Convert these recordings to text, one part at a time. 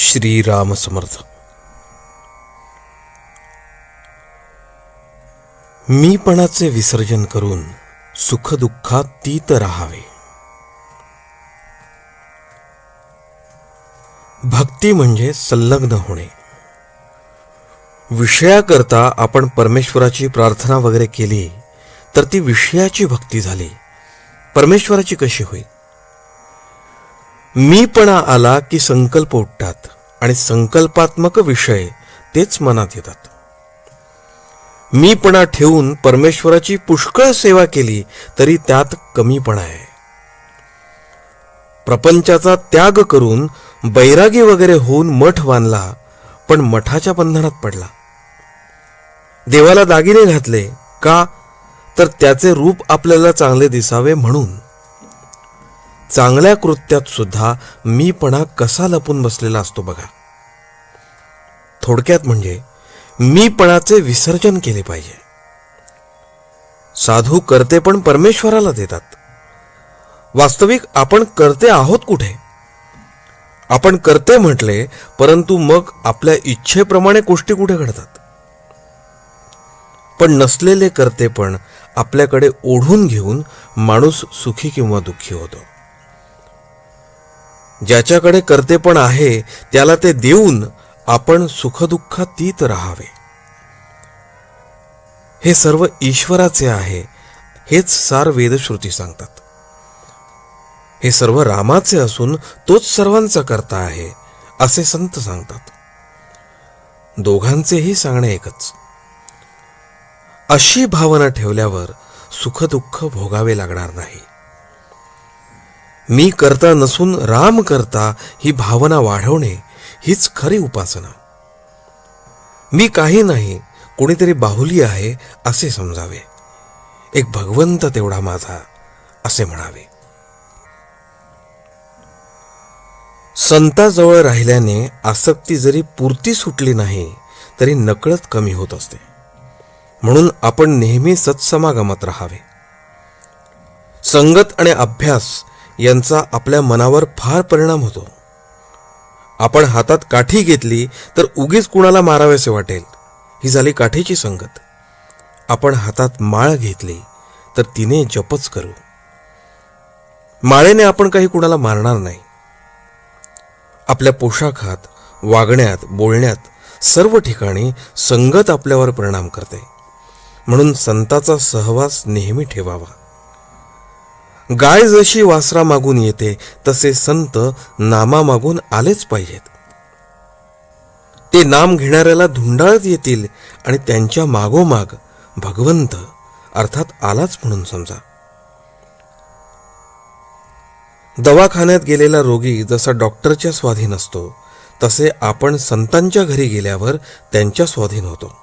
श्रीराम समर्थ. मीपणाचे विसर्जन करून सुखदुःखात तीत राहावे. भक्ती म्हणजे संलग्न होणे. विषयाकरता आपण परमेश्वराची प्रार्थना वगैरे केली तर ती विषयाची भक्ती झाली, परमेश्वराची कशी होईल? मीपणा आला की संकल्प उठतात आणि संकल्पात्मक विषय तेच मनात येतात. मीपणा ठेवून परमेश्वराची पुष्कळ सेवा केली तरी त्यात कमीपणा आहे. प्रपंचाचा त्याग करून बैरागी वगैरे होऊन मठ बांधला, पण मठाच्या बंधनात पडला. देवाला दागिने घातले का? तर त्याचे रूप आपल्याला चांगले दिसावे म्हणून. चांगल्या कृत्यात सुद्धा मीपणा कसा लपून बसलेला असतो बघा. थोडक्यात म्हणजे मीपणाचे विसर्जन केले पाहिजे. साधू करते पण परमेश्वराला देतात. वास्तविक आपण करते आहोत कुठे? आपण करते म्हटले, परंतु मग आपल्या इच्छेप्रमाणे गोष्टी कुठे घडतात? पण नसलेले करते पण आपल्याकडे ओढून घेऊन माणूस सुखी किंवा दुःखी होतो. ज्याच्याकडे कर्तेपण आहे त्याला ते देऊन आपण सुखदुःखात तीत राहावे. हे सर्व ईश्वराचे आहे, हेच सार वेदश्रुती सांगतात. हे सर्व रामाचे असून तोच सर्वांचा कर्ता आहे असे संत सांगतात. दोघांचेही सांगणे एकच. अशी भावना ठेवल्यावर सुखदुःख भोगावे लागणार नाही. मी करता नसून राम करता ही भावना वाढवणे हीच खरी उपासना. मी काही नाही, कोणीतरी बाहुली आहे असे समजावे. एक भगवंत तेवढा माझा असे म्हणावे. संताजवळ राहिल्याने आसक्ती जरी पुरती सुटली नाही तरी नकळत कमी होत असते. म्हणून आपण नेहमी सत्समागमात राहावे. संगत आणि अभ्यास यांचा आपल्या मनावर फार परिणाम होतो. आपण हातात काठी घेतली तर उगीच कुणाला मारावेसे वाटेल, ही झाली काठीची संगत. आपण हातात माळ घेतली तर तिने जपच करू. माळेने आपण काही कुणाला मारणार नाही. आपल्या पोशाखात, वागण्यात, बोलण्यात सर्व ठिकाणी संगत आपल्यावर परिणाम करते. म्हणून संताचा सहवास नेहमी ठेवावा. गाय जशी वासरा मागून येते तसे संत नामा मागून आलेच पाहिजेत. ते नाम घेणाऱ्याला धुंडाळत येतील आणि त्यांच्या मागोमाग भगवंत अर्थात आलाच म्हणून समजा. दवाखान्यात गेलेला रोगी जसा डॉक्टरच्या स्वाधीन असतो तसे आपण संतांच्या घरी गेल्यावर त्यांच्या स्वाधीन होतो.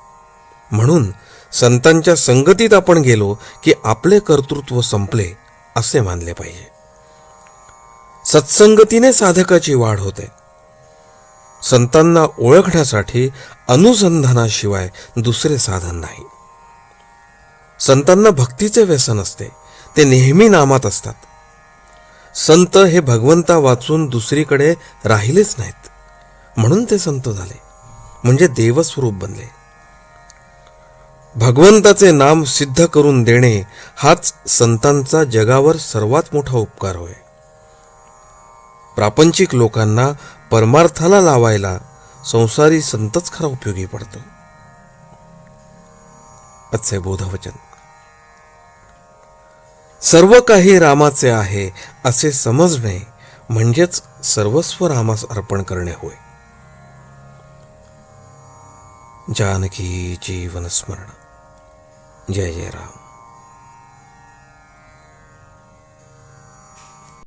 म्हणून संतांच्या संगतीत आपण गेलो की आपले कर्तृत्व संपले असे मानले पाहिजे. सत्संगतीने साधकाची वाढ होते. संतांना ओळखण्यासाठी अनुसंधानाशिवाय दुसरे साधन नाही. संतांना भक्तीचे व्यसन असते, ते नेहमी नामात असतात. संत हे भगवंता वाचून दुसरीकडे राहिलेच नाहीत, म्हणून ते संत झाले, म्हणजे देवस्वरूप बनले. भगवंताचे नाम सिद्ध करून देणे हाच संतांचा जगावर सर्वात मोठा उपकार होय. प्रापंचिक लोकांना परमार्थाला लावायला संसारी संतच खरा उपयोगी पडतो. आजचे बोधवचन. सर्व काही रामाचे आहे असे समजणे म्हणजेच सर्वस्व रामास अर्पण करणे होय. जानकी जीवन स्मरण. जय जय राम.